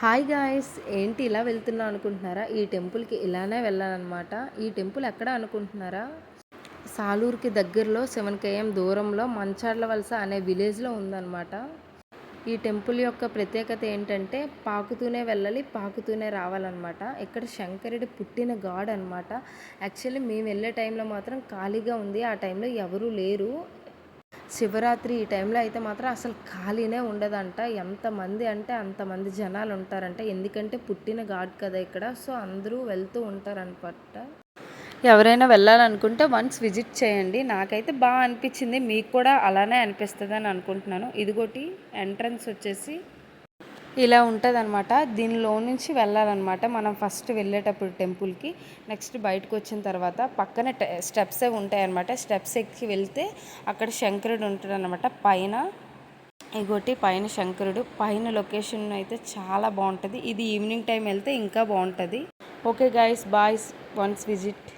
Hi guys, ఏంటి ఇలా వెళ్తున్నా అనుకుంటున్నారా? ఈ టెంపుల్కి ఇలానే వెళ్ళాలన్నమాట. ఈ టెంపుల్ ఎక్కడ అనుకుంటున్నారా? సాలూరుకి దగ్గరలో 7 km దూరంలో మంచాడ్ల వలస అనే విలేజ్లో ఉందన్నమాట. ఈ టెంపుల్ యొక్క ప్రత్యేకత ఏంటంటే పాకుతూనే వెళ్ళాలి, పాకుతూనే రావాలన్నమాట. ఇక్కడ శంకరుడు పుట్టిన గాడ్ అనమాట. యాక్చువల్లీ మేము వెళ్ళే టైంలో మాత్రం ఖాళీగా ఉంది. ఆ టైంలో ఎవరూ లేరు. శివరాత్రి ఈ టైంలో అయితే మాత్రం అసలు ఖాళీనే ఉండదంట. ఎంతమంది అంటే అంతమంది జనాలు ఉంటారంట. ఎందుకంటే పుట్టిన గాడ్ కదా ఇక్కడ. సో అందరూ వెళ్తూ ఉంటారనమాట. ఎవరైనా వెళ్ళాలనుకుంటే వన్స్ విజిట్ చేయండి. నాకైతే బాగా అనిపించింది, మీకు కూడా అలానే అనిపిస్తుంది అని అనుకుంటున్నాను. ఇదిగోటి ఎంట్రన్స్ వచ్చేసి ఇలా ఉంటుందన్నమాట. దీనిలో నుంచి వెళ్ళాలన్నమాట మనం ఫస్ట్ వెళ్ళేటప్పుడు టెంపుల్కి. నెక్స్ట్ బయటకు వచ్చిన తర్వాత పక్కన స్టెప్సే ఉంటాయన్నమాట. స్టెప్స్ ఎక్కి వెళ్తే అక్కడ శంకరుడు ఉంటాడనమాట పైన. ఇగోటి పైన శంకరుడు. పైన లొకేషన్ అయితే చాలా బాగుంటుంది. ఇది ఈవినింగ్ టైం వెళ్తే ఇంకా బాగుంటుంది. Okay guys, boys, once visit.